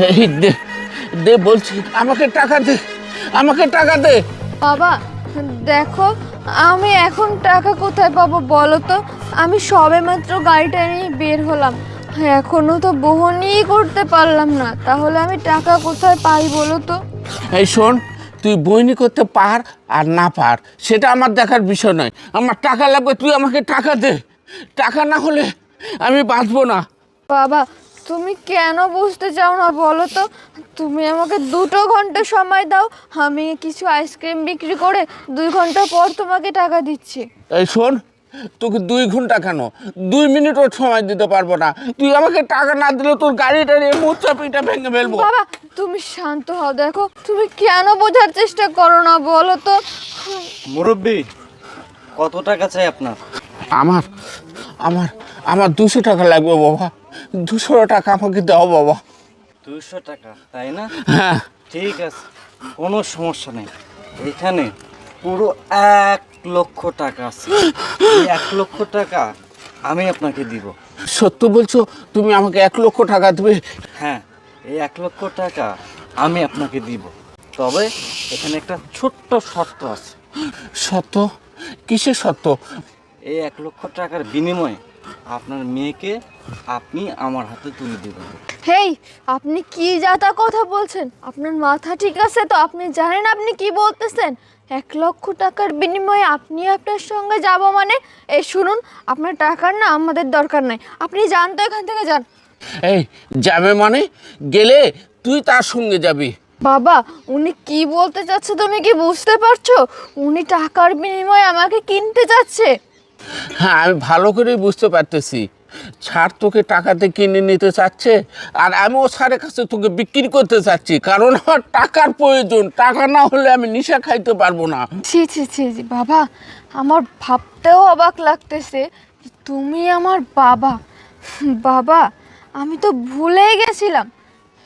এই দে দে বলছি, আমাকে টাকা দে, আমাকে টাকা দে। বাবা দেখো, আমি এখন টাকা কোথায় পাবো বলো তো? আমি সবেমাত্র গাড়িটা নিয়ে বের হলাম, এখনো তো বহনই করতে পারলাম না, তাহলে আমি টাকা কোথায় পাই বলো তো? এই শোন, তুই বইনি করতে পার আর না পার সেটা আমার দেখার বিষয় নয়। আমার টাকা লাগবে, তুই আমাকে টাকা দে। টাকা না হলে আমি বাঁচবো না। বাবা তুমি কেন বুঝতে চাও না বলো তো? তুমি আমাকে 2 ঘন্টা সময় দাও, আমি কিছু আইসক্রিম বিক্রি করে 2 ঘন্টা পর তোমাকে টাকা দিচ্ছি। এই শোন, তোকে 2 ঘন্টা কেন, 2 মিনিটও সময় দিতে পারবো না। তুই আমাকে টাকা না দিলে তোর গাড়িটা নিয়ে মোচা পিঠা ভেঙে ফেলবো। বাবা তুমি শান্ত হও, দেখো তুমি কেন বোঝার চেষ্টা করো না বলো তো? মুরব্বি, কত টাকা চাই আপনার? আমার আমার আমার 200 টাকা লাগবে বাবা। 200 টাকা আমাকে দাও বাবা। 200 টাকা, তাই না? হ্যাঁ। ঠিক আছে, কোনো সমস্যা নেই। এখানে পুরো 1 লক্ষ টাকা আছে। এই 1 লক্ষ টাকা আমি আপনাকে দিব। সত্য বলছো? তুমি আমাকে 1 লক্ষ টাকা দেবে? হ্যাঁ, এই 1 লক্ষ টাকা আমি আপনাকে দিব। তবে এখানে একটা ছোট্ট শর্ত আছে। সত্য? কিসের সত্য? এই 1 লক্ষ টাকার বিনিময়ে আপনার মেয়েকে আপনি আমার হাতে তুলে দেবেন। হেই, আপনি কি যাতা কথা বলছেন? আপনার মাথা ঠিক আছে তো? আপনি জানেন আপনি কি বলতেছেন? 1 লক্ষ টাকার বিনিময়ে আপনি আপনার সঙ্গে যাব মানে? এই শুনুন, আপনার টাকার না আমাদের দরকার নাই, আপনি যান তো এখান থেকে, যান। এই যাবে মানে? গেলে তুই তার সঙ্গে যাবি। বাবা উনি কি বলতে চাচ্ছে তুমি কি বুঝতে পারছো? উনি টাকার বিনিময়ে আমাকে কিনতে চাচ্ছে। হ্যাঁ, আমি ভালো করেই বুঝতে পারতেছি। ছাড় তোকে টাকাতে কিনে নিতে চাচ্ছে, আর আমিও স্যারের কাছে তোকে বিক্রি করতে চাচ্ছি, কারণ আমার টাকার প্রয়োজন। টাকা না হলে আমি নিশা খাইতে পারবো না। ছি ছি ছি ছি, বাবা আমার ভাবতেও অবাক লাগতেছে যে তুমি আমার বাবা। বাবা আমি তো ভুলেই গেছিলাম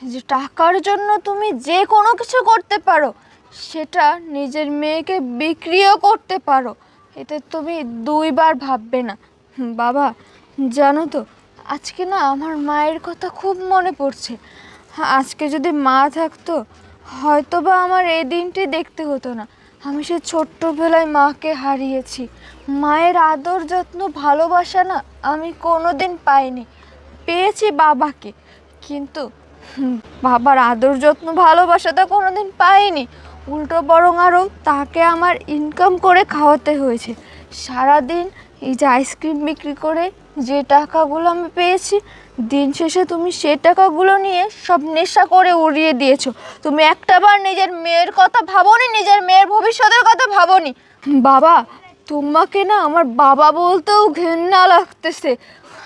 যে টাকার জন্য তুমি যে কোনো কিছু করতে পারো, সেটা নিজের মেয়েকে বিক্রিও করতে পারো। এতে তুমি 2বার ভাববে না। বাবা জানো তো, আজকে না আমার মায়ের কথা খুব মনে পড়ছে। আজকে যদি মা থাকতো, হয়তো বা আমার এই দিনটি দেখতে হতো না। আমি সে ছোট্টবেলায় মাকে হারিয়েছি। মায়ের আদর যত্ন ভালোবাসা না আমি কোনো দিন পাইনি। পেয়েছি বাবাকে, কিন্তু বাবার আদর যত্ন ভালোবাসাটা কোনো দিন পাইনি। উল্টো বরং আরও তাকে আমার ইনকাম করে খাওয়াতে হয়েছে। সারাদিন এই যে আইসক্রিম বিক্রি করে যে টাকাগুলো আমি পেয়েছি, দিন শেষে তুমি সে টাকাগুলো নিয়ে সব নেশা করে উড়িয়ে দিয়েছো। তুমি একটাবার নিজের মেয়ের কথা ভাবোনি, নিজের মেয়ের ভবিষ্যতের কথা ভাবোনি। বাবা তোমাকে না আমার বাবা বলতেও ঘেন্না লাগতেছে।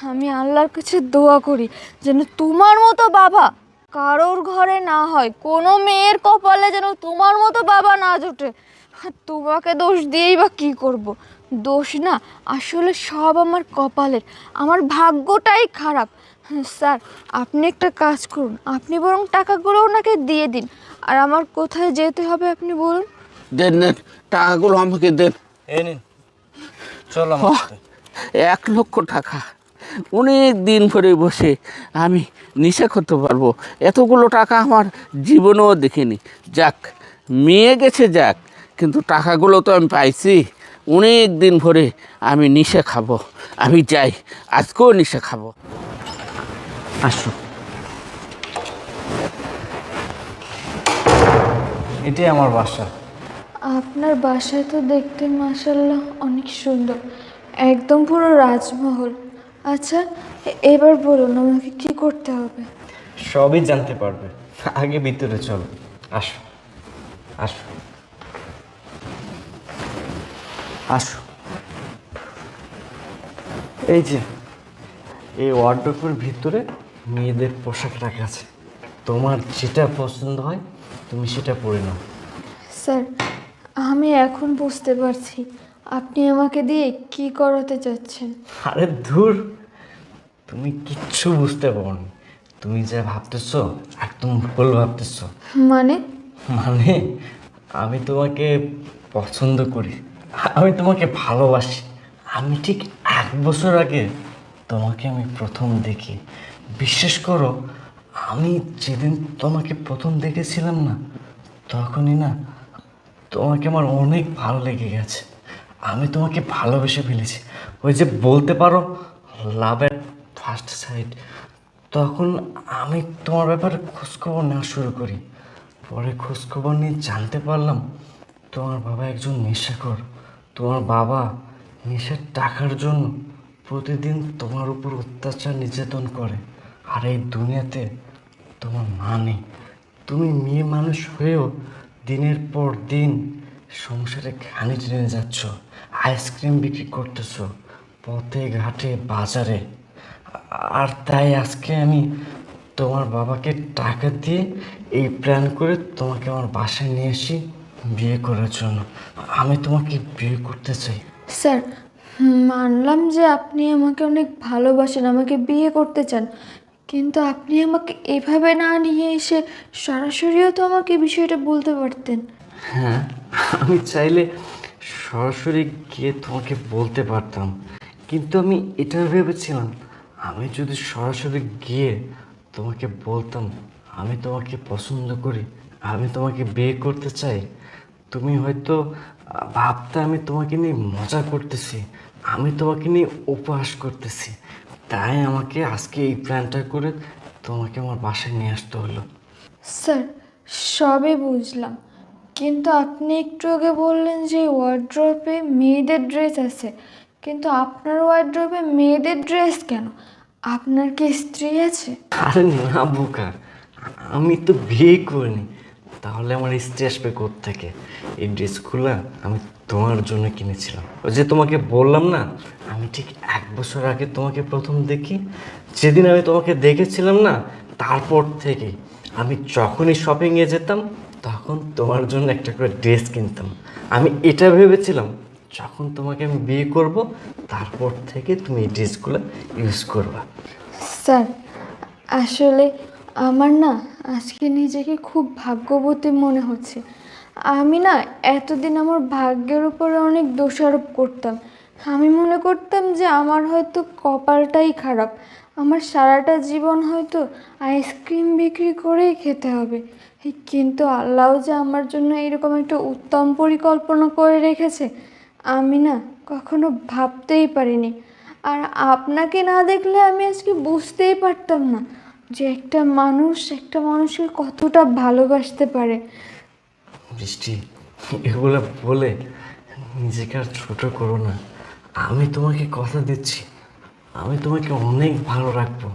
আমি আল্লাহর কাছে দোয়া করি যেন তোমার মতো বাবা কারোর ঘরে না হয়, কোনো মেয়ের কপালে যেন তোমার মতো বাবা না জোটে। তোমাকে দোষ দিয়েই বা কী করব? দোষ না, আসলে সব আমার কপালের, আমার ভাগ্যটাই খারাপ। স্যার আপনি একটা কাজ করুন, আপনি বরং টাকাগুলো ওনাকে দিয়ে দিন। আর আমার কোথায় যেতে হবে আপনি বলুন। দেন দেন, টাকাগুলো আমাকে দেন। এই নিন, চল আমার সাথে। 1 লক্ষ টাকা অনেক দিন ধরে বসে আমি নেশা করতে পারবো, এতগুলো টাকা আমার জীবনেও দেখিনি। যাক, মেয়ে গেছে যাক, কিন্তু টাকাগুলো তো আমি পাইছি। অনেক দিন ধরে আমি নেশা খাবো। আমি যাই, আজকেও নেশা খাবো। আসো, এটাই আমার বাসা। আপনার বাসায় তো দেখতে মাশাআল্লাহ অনেক সুন্দর, একদম পুরো রাজমহল। আচ্ছা এবার বলুন আমাকে কি করতে হবে? সবই জানতে পারবে, আগে ভিতরে চলো। আসো আসো আসো। এই যে এই ওয়ার্ডরোবের ভিতরে মেয়েদের পোশাক রাখা আছে, তোমার যেটা পছন্দ হয় তুমি সেটা পরে নাও। স্যার আমি এখন বুঝতে পারছি আপনি আমাকে দিয়ে কি করাতে চাচ্ছেন। আরে ধুর, তুমি কিচ্ছু বুঝতে পারোনি। তুমি যা ভাবতেছো একদম ভুল ভাবতেছো। মানে? মানে আমি তোমাকে পছন্দ করি, আমি তোমাকে ভালোবাসি। আমি ঠিক 1 বছর আগে তোমাকে আমি প্রথম দেখি। বিশ্বাস করো, আমি যেদিন তোমাকে প্রথম দেখেছিলাম না, তখনই না তোমাকে আমার অনেক ভালো লেগে গেছে। আমি তোমাকে ভালোবেসে ফেলেছি। ওই যে বলতে পারো লাভ অ্যাট ফার্স্ট সাইট। তখন আমি তোমার ব্যাপারে খোঁজখবর নেওয়া শুরু করি। পরে খোঁজখবর নিয়ে জানতে পারলাম তোমার বাবা একজন নেশাখোর। তোমার বাবা নেশার টাকার জন্য প্রতিদিন তোমার উপর অত্যাচার নির্যাতন করে। আর এই দুনিয়াতে তোমার মা নেই। তুমি মেয়ে মানুষ হয়েও দিনের পর দিন সংসারে ঘানি টেনে যাচ্ছ, আইসক্রিম বিক্রি করতেছ পথে ঘাটে বাজারে। আর তাই আজকে আমি তোমার বাবাকে টাকা দিয়ে এই প্ল্যান করে তোমাকে আমার বাসায় নিয়ে আসি বিয়ে করার জন্য। আমি তোমাকে বিয়ে করতে চাই। স্যার, মানলাম যে আপনি আমাকে অনেক ভালোবাসেন, আমাকে বিয়ে করতে চান, কিন্তু আপনি আমাকে এভাবে না নিয়ে এসে সরাসরিও তো আমাকে বিষয়টা বলতে পারতেন। হ্যাঁ, আমি চাইলে সরাসরি গিয়ে তোমাকে বলতে পারতাম, কিন্তু আমি এটা ভেবেছিলাম আমি যদি সরাসরি গিয়ে তোমাকে বলতাম আমি তোমাকে পছন্দ করি, আমি তোমাকে বিয়ে করতে চাই, তুমি হয়তো ভাবতে আমি তোমাকে নিয়ে মজা করতেছি, আমি তোমাকে নিয়ে উপহাস করতেছি। তাই আমাকে আজকে এই প্ল্যানটা করে তোমাকে আমার বাসায় নিয়ে আসতে হলো। স্যার, সবে বুঝলাম, কিন্তু আপনি একটু আগে বললেন যে ওয়ার্ড্রপে মেয়েদের ড্রেস আছে, কিন্তু আপনার ওয়ার্ড্রপে মেয়েদের ড্রেস কেন? আপনার কি স্ত্রী আছে? আরে না বোকা, আমি তো বিয়ে করিনি, তাহলে আমার স্ত্রী আসবে কোত্থেকে? এই ড্রেসগুলো আমি তোমার জন্য কিনেছিলাম। ওই যে তোমাকে বললাম না, আমি ঠিক 1 বছর আগে তোমাকে প্রথম দেখি। যেদিন আমি তোমাকে দেখেছিলাম না, তারপর থেকে আমি যখনই শপিংয়ে যেতাম তখন তোমার জন্য একটা করে ড্রেস কিনতাম। আমি এটা ভেবেছিলাম যখন তোমাকে আমি বিয়ে করব তারপর থেকে তুমি এই ড্রেসগুলো ইউজ করবা। স্যার, আসলে আমার না আজকে নিজেকে খুব ভাগ্যবতী মনে হচ্ছে। আমি না এতদিন আমার ভাগ্যের উপরে অনেক দোষারোপ করতাম। আমি মনে করতাম যে আমার হয়তো কপালটাই খারাপ, আমার সারাটা জীবন হয়তো আইসক্রিম বিক্রি করেই খেতে হবে। কিন্তু আল্লাহ যে আমার জন্য এরকম একটা উত্তম পরিকল্পনা করে রেখেছে, আমি না কখনো ভাবতেই পারিনি। আর আপনাকে না দেখলে আমি আজকে বুঝতেই পারতাম না যে একটা মানুষ একটা মানুষকে কতটা ভালোবাসতে পারে। বৃষ্টি, এগুলো বলে নিজেকে আর ছোট করো না। আমি তোমাকে কথা দিচ্ছি, আমি তোমাকে অনেক ভালো রাখবো।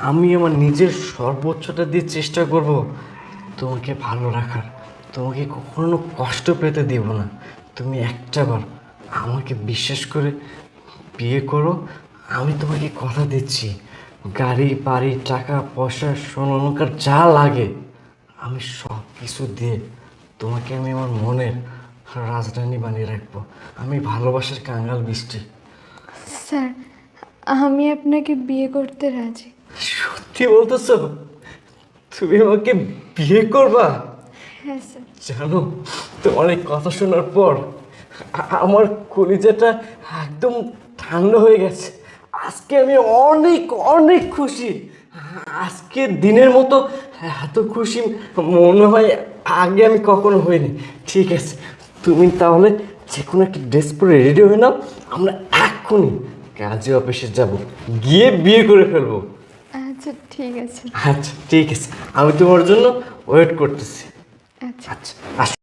আমি আমার নিজের সর্বোচ্চটা দিয়ে চেষ্টা করব তোমাকে ভালো রাখার। তোমাকে কখনো কষ্ট পেতে দেব না। তুমি একটাবার আমাকে বিশ্বাস করে বিয়ে করো। আমি তোমাকে কথা দিচ্ছি, গাড়ি বাড়ি টাকা পয়সা সোনা অলংকার যা লাগে আমি সব কিছু দিয়ে তোমাকে আমি আমার মনের রাজধানী বানিয়ে রাখবো। আমি ভালোবাসার কাঙ্গাল বৃষ্টি। স্যার, আমি আপনাকে বিয়ে করতে রাজি। সত্যি বলতেছো? তুমি আমাকে বিয়ে করবা? হ্যাঁ স্যার। জানো, তোমার এই কথা শোনার পর আমার কলিজাটা একদম ঠান্ডা হয়ে গেছে। আজকে আমি অনেক অনেক খুশি। আজকে দিনের মতো এত খুশি মনে হয় আগে আমি কখনো হইনি। ঠিক আছে, তুমি তাহলে যে কোনো একটা ড্রেস পরে রেডি হয়ে নাও, আমরা এক্ষুনি কাজে অফিসে যাব, গিয়ে বিয়ে করে ফেলবো। আচ্ছা ঠিক আছে। আচ্ছা ঠিক আছে, আমি তোমার জন্য ওয়েট করতেছি। আচ্ছা। আচ্ছা।